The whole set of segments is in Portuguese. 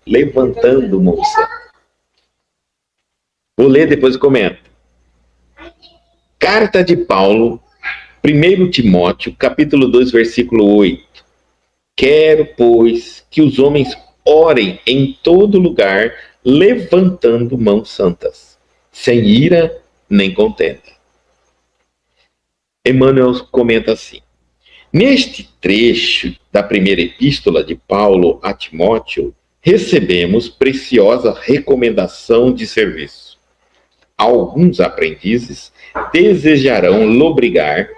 levantando mão santa. Vou ler, depois eu comento. Carta de Paulo, 1 Timóteo, capítulo 2, versículo 8. Quero, pois, que os homens orem em todo lugar, levantando mãos santas, sem ira nem contenda. Emmanuel comenta assim: neste trecho da primeira epístola de Paulo a Timóteo, recebemos preciosa recomendação de serviço. Alguns aprendizes desejarão lobrigar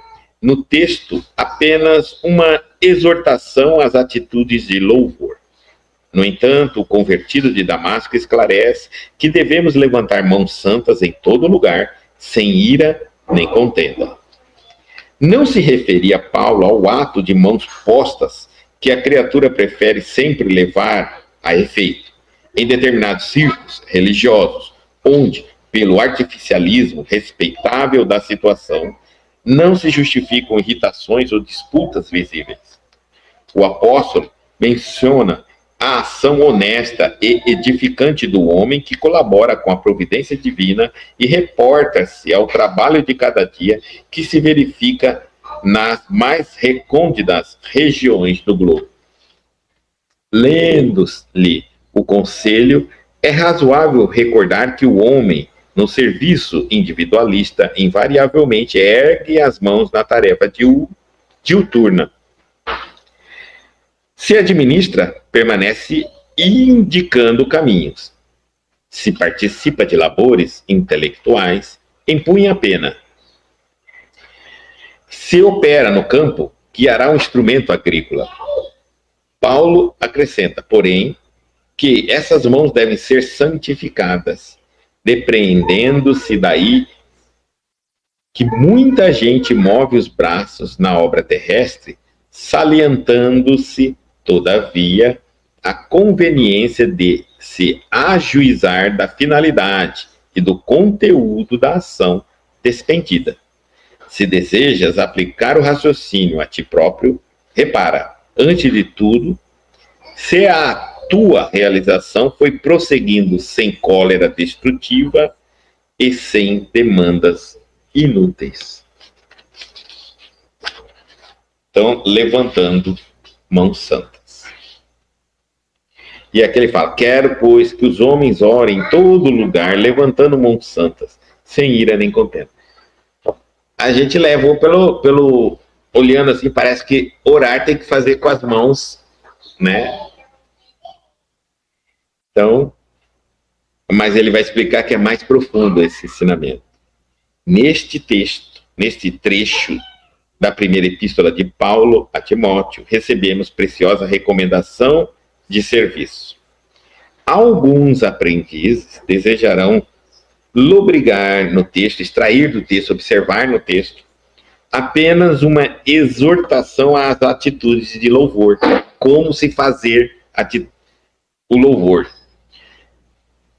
no texto apenas uma exortação às atitudes de louvor. No entanto, o convertido de Damasco esclarece que devemos levantar mãos santas em todo lugar, sem ira nem contenda. Não se referia Paulo ao ato de mãos postas que a criatura prefere sempre levar a efeito, em determinados círculos religiosos, onde, pelo artificialismo respeitável da situação, não se justificam irritações ou disputas visíveis. O apóstolo menciona a ação honesta e edificante do homem que colabora com a providência divina e reporta-se ao trabalho de cada dia que se verifica nas mais recônditas regiões do globo. Lendo-lhe o conselho, é razoável recordar que o homem, no serviço individualista, invariavelmente ergue as mãos na tarefa diuturna. Se administra, permanece indicando caminhos. Se participa de labores intelectuais, empunha a pena. Se opera no campo, guiará um instrumento agrícola. Paulo acrescenta, porém, que essas mãos devem ser santificadas, depreendendo-se daí que muita gente move os braços na obra terrestre, salientando-se, todavia, a conveniência de se ajuizar da finalidade e do conteúdo da ação despendida. Se desejas aplicar o raciocínio a ti próprio, repara, antes de tudo, se a tua realização foi prosseguindo sem cólera destrutiva e sem demandas inúteis. Então, levantando mãos santas. E aqui ele fala: quero, pois, que os homens orem em todo lugar, levantando mãos santas, sem ira nem contenda. A gente levou pelo olhando assim, parece que orar tem que fazer com as mãos, né? Então, mas ele vai explicar que é mais profundo esse ensinamento. Neste texto, neste trecho da primeira epístola de Paulo a Timóteo, recebemos preciosa recomendação de serviço. Alguns aprendizes desejarão lobrigar no texto, extrair do texto, observar no texto, apenas uma exortação às atitudes de louvor, como se fazer o louvor.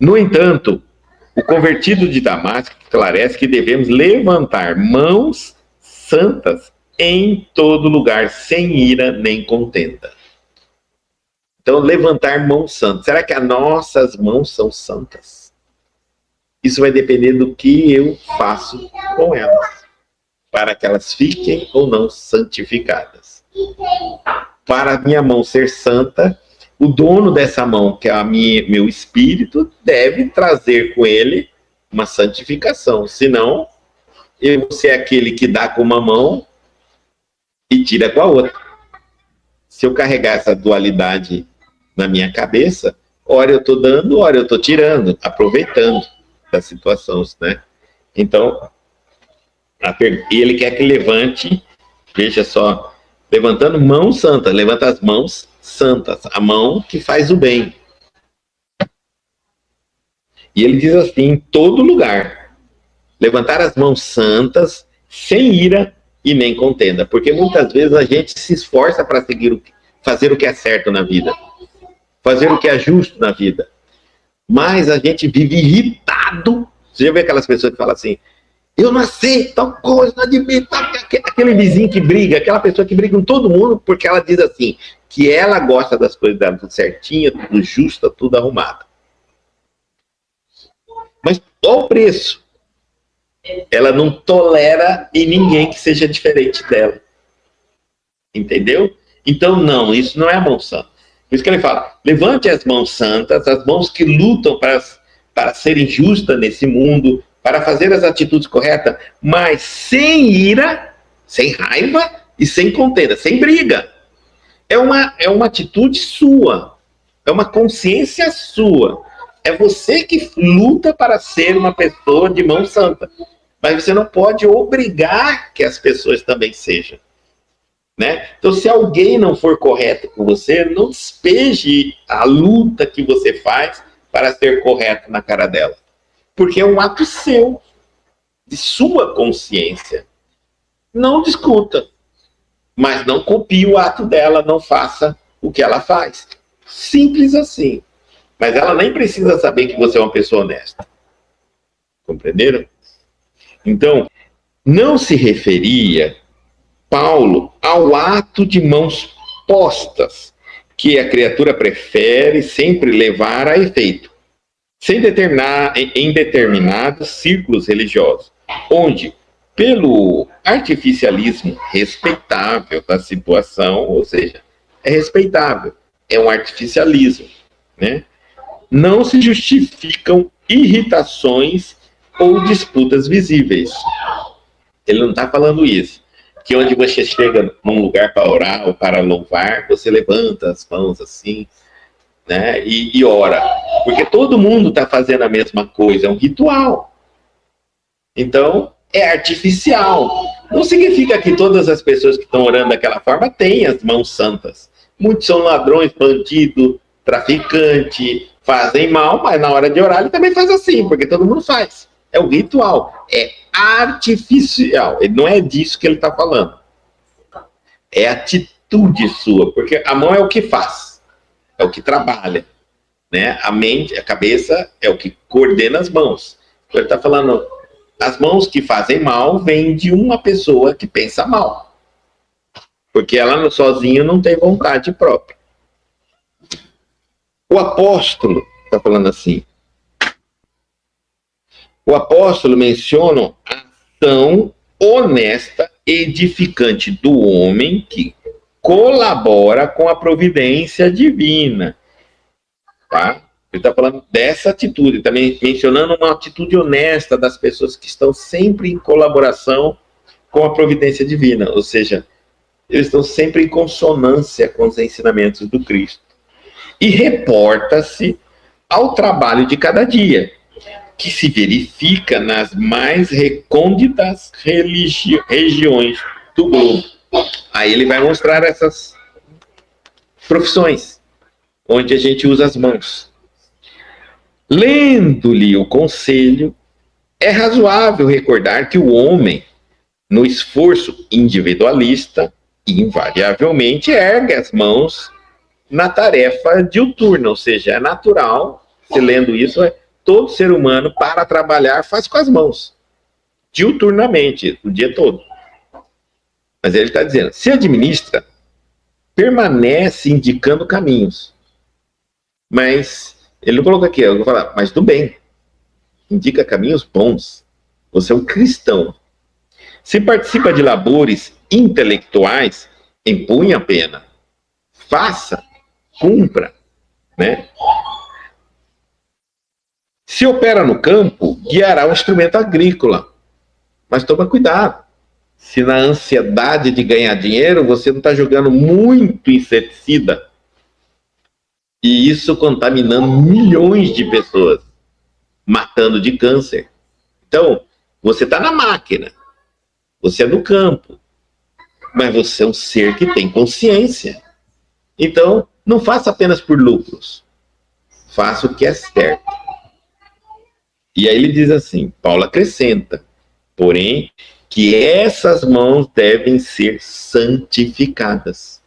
No entanto, o convertido de Damasco esclarece que devemos levantar mãos santas em todo lugar, sem ira nem contenda. Então, levantar mãos santas. Será que as nossas mãos são santas? Isso vai depender do que eu faço com elas, para que elas fiquem ou não santificadas. Para a minha mão ser santa, o dono dessa mão, que é meu espírito, deve trazer com ele uma santificação. Senão, eu vou ser aquele que dá com uma mão e tira com a outra. Se eu carregar essa dualidade na minha cabeça, ora eu estou dando, ora eu estou tirando, aproveitando das situações, né? Então, ele quer que levante, veja só, levantando mão santa, levanta as mãos santas, a mão que faz o bem. E ele diz assim, em todo lugar, levantar as mãos santas, sem ira e nem contenda, porque muitas vezes a gente se esforça para fazer o que é certo na vida, fazer o que é justo na vida, mas a gente vive irritado. Você já vê aquelas pessoas que falam assim, eu não aceito tal coisa, não admito, aquele vizinho que briga, aquela pessoa que briga com todo mundo porque ela diz assim, que ela gosta das coisas dela tudo certinho, tudo justo, tudo arrumado. Mas olha o preço. Ela não tolera em ninguém que seja diferente dela. Entendeu? Então, não, isso não é a mão santa. Por isso que ele fala, levante as mãos santas, as mãos que lutam para serem justas nesse mundo, para fazer as atitudes corretas, mas sem ira, sem raiva e sem contenda, sem briga. É uma atitude sua, é uma consciência sua. É você que luta para ser uma pessoa de mão santa. Mas você não pode obrigar que as pessoas também sejam. Né? Então, se alguém não for correto com você, não despeje a luta que você faz para ser correto na cara dela. Porque é um ato seu, de sua consciência. Não discuta, mas não copie o ato dela, não faça o que ela faz. Simples assim. Mas ela nem precisa saber que você é uma pessoa honesta. Compreenderam? Então, não se referia Paulo ao ato de mãos postas, que a criatura prefere sempre levar a efeito, em determinados círculos religiosos, onde, pelo artificialismo respeitável da situação, ou seja, é respeitável, é um artificialismo, né? Não se justificam irritações ou disputas visíveis. Ele não está falando isso. Que onde você chega num lugar para orar ou para louvar, você levanta as mãos assim, né, e ora. Porque todo mundo está fazendo a mesma coisa, é um ritual. Então, é artificial. Não significa que todas as pessoas que estão orando daquela forma têm as mãos santas. Muitos são ladrões, bandidos, traficante, fazem mal, mas na hora de orar ele também faz assim, porque todo mundo faz. É o ritual, é artificial. Não é disso que ele está falando. É atitude sua, porque a mão é o que faz, é o que trabalha, né? A mente, a cabeça é o que coordena as mãos. Então ele está falando, as mãos que fazem mal vêm de uma pessoa que pensa mal, porque ela sozinha não tem vontade própria. O apóstolo está falando assim. O apóstolo menciona a ação honesta, edificante do homem que colabora com a providência divina. Tá? Ele está falando dessa atitude, também mencionando uma atitude honesta das pessoas que estão sempre em colaboração com a providência divina, ou seja, eles estão sempre em consonância com os ensinamentos do Cristo. E reporta-se ao trabalho de cada dia, que se verifica nas mais recônditas regiões do globo. Aí ele vai mostrar essas profissões, onde a gente usa as mãos. Lendo-lhe o conselho, é razoável recordar que o homem, no esforço individualista, invariavelmente ergue as mãos na tarefa diuturna, ou seja, é natural, se lendo isso, todo ser humano, para trabalhar, faz com as mãos, diuturnamente, o dia todo. Mas ele está dizendo, se administra, permanece indicando caminhos. Mas ele não colocou aqui, eu vou falar, mas do bem, indica caminhos bons. Você é um cristão. Se participa de labores intelectuais, empunha a pena. Faça, cumpra, né? Se opera no campo, guiará um instrumento agrícola. Mas toma cuidado. Se na ansiedade de ganhar dinheiro, você não está jogando muito inseticida. E isso contaminando milhões de pessoas. Matando de câncer. Então, você está na máquina. Você é do campo. Mas você é um ser que tem consciência. Então, não faça apenas por lucros. Faça o que é certo. E aí ele diz assim, Paulo acrescenta, porém, que essas mãos devem ser santificadas.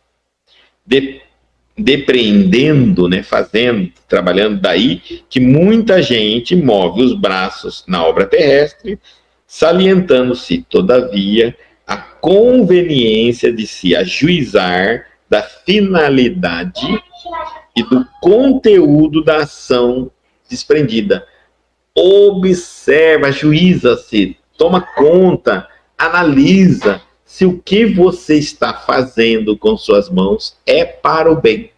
Depreendendo, né, fazendo, trabalhando daí, que muita gente move os braços na obra terrestre, salientando-se, todavia, a conveniência de se ajuizar da finalidade e do conteúdo da ação desprendida. Observa, ajuiza-se, toma conta, analisa se o que você está fazendo com suas mãos é para o bem.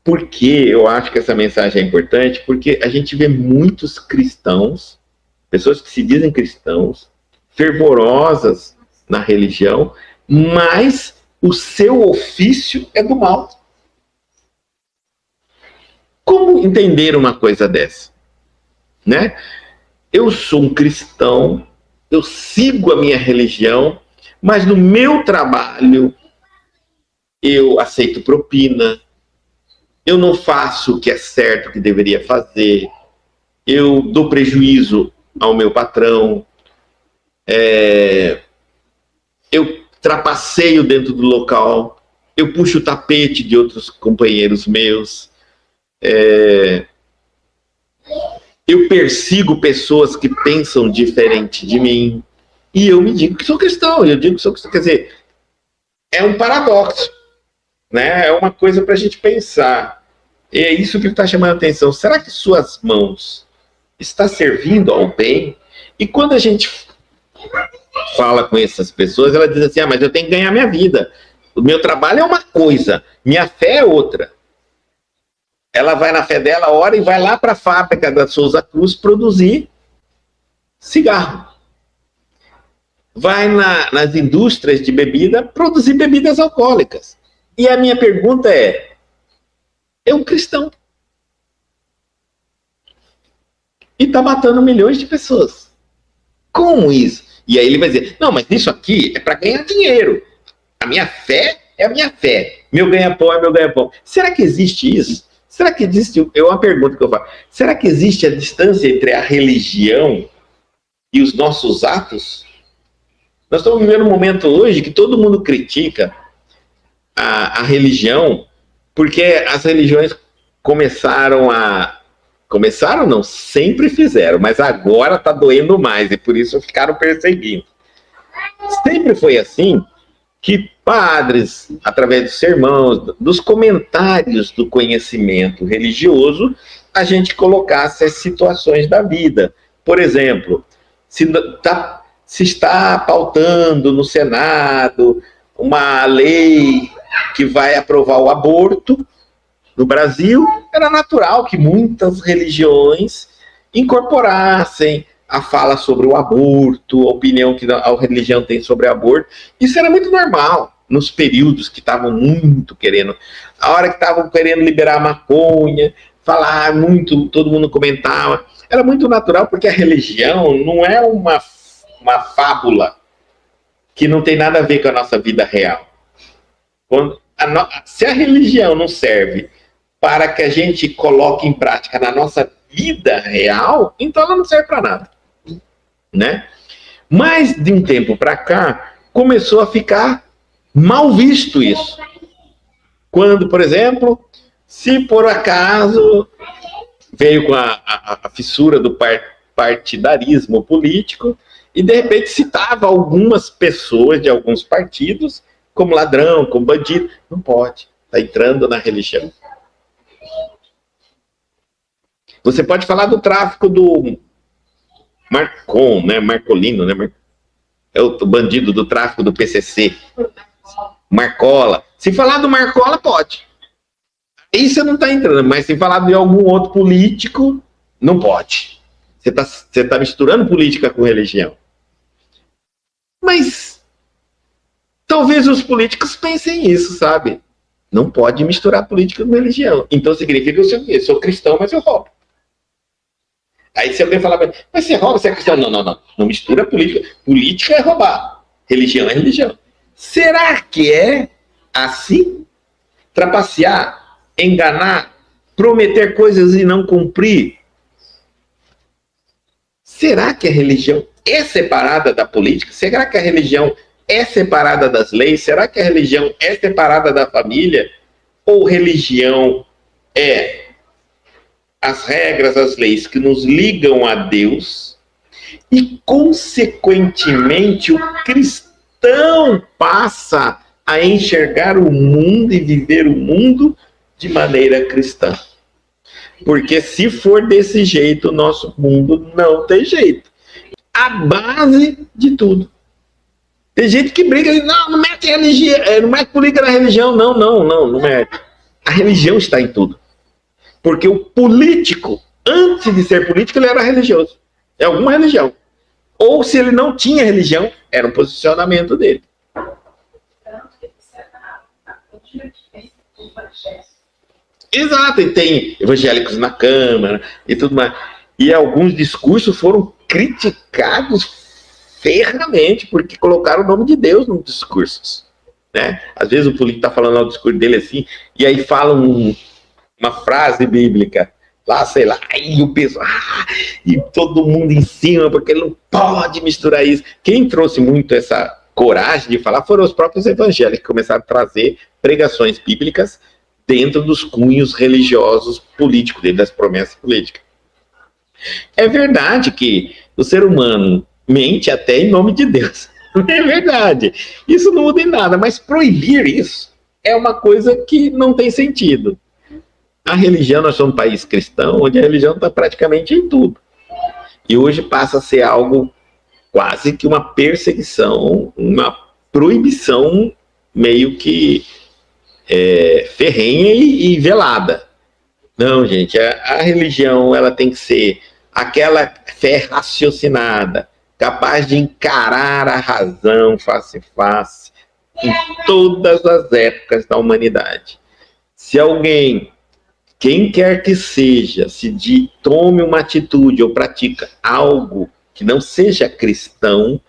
Por que eu acho que essa mensagem é importante? Porque a gente vê muitos cristãos, pessoas que se dizem cristãos, fervorosas na religião, mas o seu ofício é do mal. Como entender uma coisa dessa? Né? Eu sou um cristão, eu sigo a minha religião, mas no meu trabalho eu aceito propina, eu não faço o que é certo, o que deveria fazer, eu dou prejuízo ao meu patrão, eu trapaceio dentro do local, eu puxo o tapete de outros companheiros meus, eu persigo pessoas que pensam diferente de mim, e eu me digo que sou cristão, eu digo que sou cristão. Quer dizer, é um paradoxo, né? É uma coisa para a gente pensar. E é isso que ele está chamando a atenção. Será que suas mãos estão servindo ao bem? E quando a gente fala com essas pessoas, ela diz assim, mas eu tenho que ganhar minha vida. O meu trabalho é uma coisa, minha fé é outra. Ela vai na fé dela, ora e vai lá para a fábrica da Souza Cruz produzir cigarro. Vai nas indústrias de bebida produzir bebidas alcoólicas. E a minha pergunta é um cristão. E está matando milhões de pessoas. Como isso? E aí ele vai dizer, não, mas isso aqui é para ganhar dinheiro. A minha fé é a minha fé. Meu ganha-pão é meu ganha-pão. Será que existe isso? Será que existe, é uma pergunta que eu faço, será que existe a distância entre a religião e os nossos atos? Nós estamos vivendo um momento hoje que todo mundo critica a religião, porque as religiões começaram não, sempre fizeram, mas agora está doendo mais, e por isso ficaram perseguindo. Sempre foi assim, que padres, através dos sermãos, dos comentários do conhecimento religioso, a gente colocasse as situações da vida. Por exemplo, se está pautando no Senado uma lei que vai aprovar o aborto no Brasil, era natural que muitas religiões incorporassem a fala sobre o aborto, a opinião que a religião tem sobre o aborto. Isso era muito normal nos períodos que estavam muito querendo, a hora que estavam querendo liberar a maconha, falar muito, todo mundo comentava. Era muito natural, porque a religião não é uma fábula que não tem nada a ver com a nossa vida real. Se a religião não serve para que a gente coloque em prática na nossa vida real, então ela não serve para nada, né? Mas de um tempo para cá começou a ficar mal visto isso. Quando, por exemplo, se por acaso veio com a fissura do partidarismo político e de repente citava algumas pessoas de alguns partidos como ladrão, como bandido, não pode, está entrando na religião. Você pode falar do tráfico do Marcon, né? Marcolino, né? É o bandido do tráfico do PCC. Marcola. Se falar do Marcola, pode. Aí você não está entrando, mas se falar de algum outro político, não pode. Você tá misturando política com religião. Mas talvez os políticos pensem isso, sabe? Não pode misturar política com religião. Então significa que eu sou cristão, mas eu roubo. Aí se alguém falar, mas você rouba, você é cristão? Não. Não mistura política. Política é roubar. Religião é religião. Será que é assim? Trapacear, enganar, prometer coisas e não cumprir? Será que a religião é separada da política? Será que a religião é separada das leis? Será que a religião é separada da família? Ou religião é as regras, as leis que nos ligam a Deus E, consequentemente, o cristão passa a enxergar o mundo e viver o mundo de maneira cristã. Porque se for desse jeito, o nosso mundo não tem jeito. A base de tudo. Tem gente que briga, não mete religião, não mete política na religião. Não mete. A religião está em tudo. Porque o político, antes de ser político, ele era religioso. É alguma religião. Ou se ele não tinha religião, era um posicionamento dele. Exato, e tem evangélicos na Câmara e tudo mais. E alguns discursos foram criticados ferramente, porque colocaram o nome de Deus nos discursos. Né? Às vezes o político está falando o discurso dele assim, e aí fala uma frase bíblica, lá, sei lá, aí o pessoal, e todo mundo em cima, porque ele não pode misturar isso. Quem trouxe muito essa coragem de falar foram os próprios evangélicos, que começaram a trazer pregações bíblicas dentro dos cunhos religiosos políticos, dentro das promessas políticas. É verdade que o ser humano mente até em nome de Deus. É verdade. Isso não muda em nada, mas proibir isso é uma coisa que não tem sentido. A religião, nós somos um país cristão, onde a religião está praticamente em tudo. E hoje passa a ser algo quase que uma perseguição, uma proibição meio que ferrenha e velada. Não, gente, a religião ela tem que ser aquela fé raciocinada, capaz de encarar a razão face a face em todas as épocas da humanidade. Se alguém, quem quer que seja, tome uma atitude ou pratica algo que não seja cristão,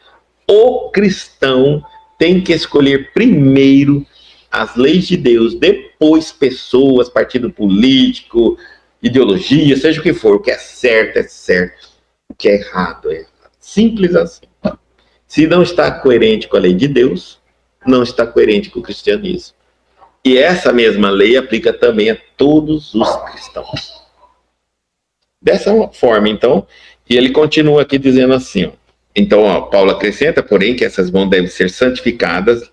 o cristão tem que escolher primeiro as leis de Deus, depois pessoas, partido político, ideologia, seja o que for, o que é certo, o que é errado, é errado. Simples assim. Se não está coerente com a lei de Deus, não está coerente com o cristianismo. E essa mesma lei aplica também a todos os cristãos. Dessa forma, então, e ele continua aqui dizendo assim, ó, então, ó, Paulo acrescenta, porém, que essas mãos devem ser santificadas,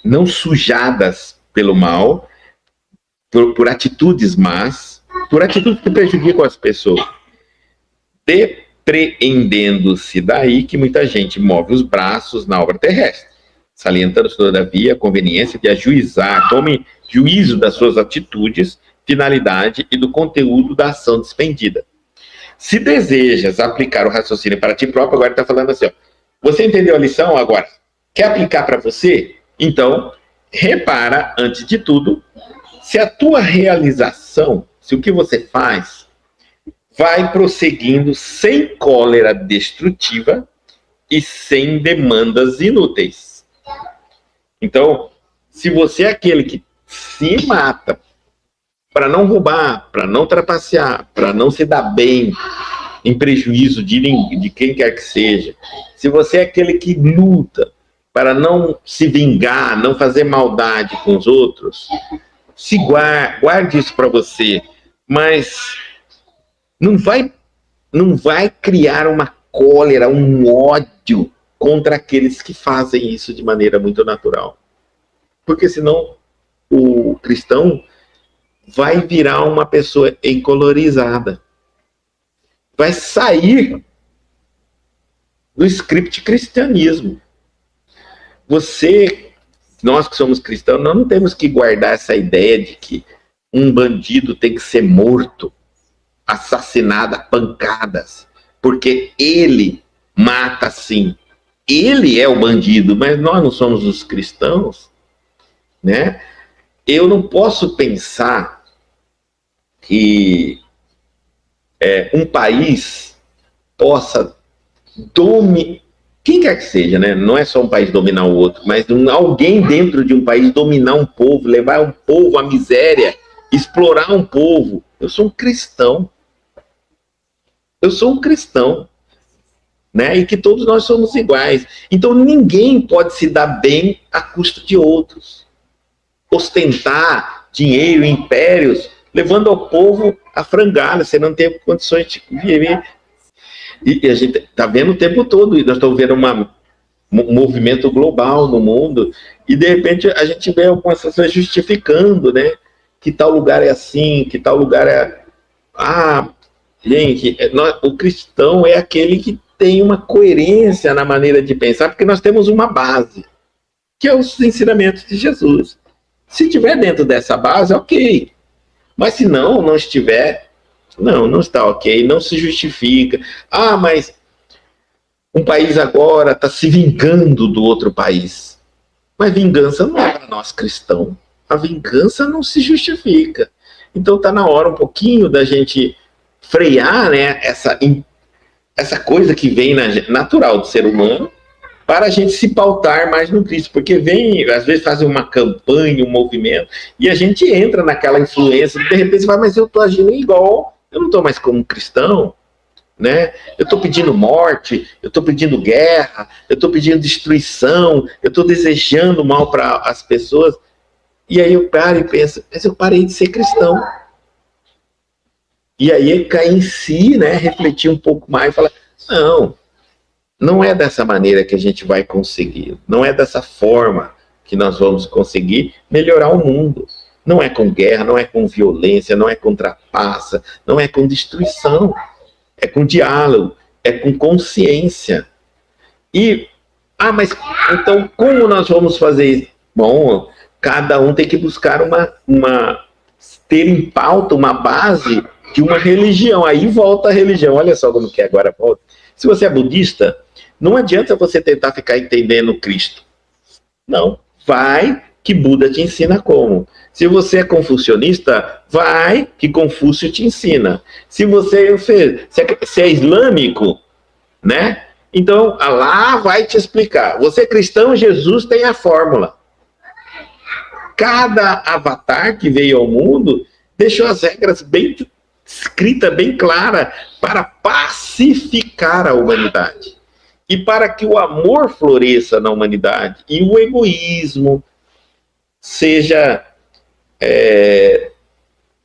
não sujadas pelo mal, por atitudes más, por atitudes que prejudicam as pessoas, depreendendo-se daí que muita gente move os braços na obra terrestre, salientando todavia a conveniência de ajuizar, tome juízo das suas atitudes, finalidade e do conteúdo da ação despendida. Se desejas aplicar o raciocínio para ti próprio, agora está falando assim, ó, você entendeu a lição agora? Quer aplicar para você? Então, repara, antes de tudo, se a tua realização, se o que você faz, vai prosseguindo sem cólera destrutiva e sem demandas inúteis. Então, se você é aquele que se mata para não roubar, para não trapacear, para não se dar bem em prejuízo de quem quer que seja, se você é aquele que luta para não se vingar, não fazer maldade com os outros, guarde isso para você, mas não vai criar uma cólera, um ódio contra aqueles que fazem isso de maneira muito natural. Porque senão o cristão vai virar uma pessoa encolorizada. Vai sair do script cristianismo. Nós que somos cristãos, nós não temos que guardar essa ideia de que um bandido tem que ser morto, assassinado a pancadas, porque ele mata sim. Ele é o bandido, mas nós não somos os cristãos, né? Eu não posso pensar que um país possa dominar, quem quer que seja, né? Não é só um país dominar o outro, mas alguém dentro de um país dominar um povo, levar um povo à miséria, explorar um povo. Eu sou um cristão. Né? E que todos nós somos iguais. Então ninguém pode se dar bem à custa de outros. Ostentar dinheiro, impérios, levando ao povo a frangalha, você não tem condições de viver. E a gente está vendo o tempo todo, e nós estamos vendo um movimento global no mundo, e de repente a gente vê algumas pessoas justificando, né? Que tal lugar é assim, que tal lugar é... Ah, gente, o cristão é aquele que tem uma coerência na maneira de pensar, porque nós temos uma base, que é os ensinamentos de Jesus. Se estiver dentro dessa base, ok. Mas se não estiver, não está ok, não se justifica. Ah, mas um país agora está se vingando do outro país. Mas vingança não é para nós cristãos. A vingança não se justifica. Então está na hora um pouquinho da gente frear, né, essa coisa que vem natural do ser humano, para a gente se pautar mais no Cristo, porque vem, às vezes fazem uma campanha, um movimento, e a gente entra naquela influência, de repente você vai, mas eu estou agindo igual, eu não estou mais como cristão, né? Eu estou pedindo morte, eu estou pedindo guerra, eu estou pedindo destruição, eu estou desejando mal para as pessoas, e aí eu paro e penso, mas eu parei de ser cristão. E aí cai em si, né, refletir um pouco mais e falar, não é dessa maneira que a gente vai conseguir, não é dessa forma que nós vamos conseguir melhorar o mundo. Não é com guerra, não é com violência, não é com trapaça, não é com destruição. É com diálogo, é com consciência. E, mas então como nós vamos fazer isso? Bom, cada um tem que buscar ter em pauta uma base de uma religião. Aí volta a religião. Olha só como que agora volta. Se você é budista, não adianta você tentar ficar entendendo Cristo. Não. Vai que Buda te ensina como. Se você é confucionista, vai que Confúcio te ensina. Se você é islâmico, né? Então, Allah vai te explicar. Você é cristão, Jesus tem a fórmula. Cada avatar que veio ao mundo deixou as regras bem escritas, bem claras, para pacificar a humanidade. E para que o amor floresça na humanidade e o egoísmo seja...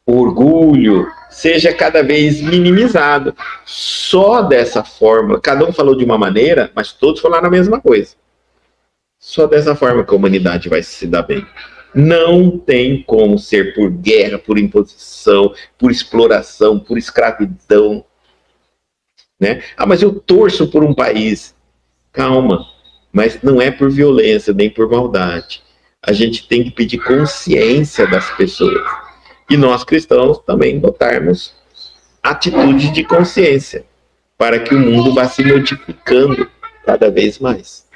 o orgulho seja cada vez minimizado. Só dessa forma, cada um falou de uma maneira, mas todos falaram a mesma coisa. Só dessa forma que a humanidade vai se dar bem. Não tem como ser por guerra, por imposição, por exploração, por escravidão. Né? Mas eu torço por um país. Calma, mas não é por violência, nem por maldade. A gente tem que pedir consciência das pessoas. E nós cristãos também botarmos atitude de consciência, para que o mundo vá se modificando cada vez mais.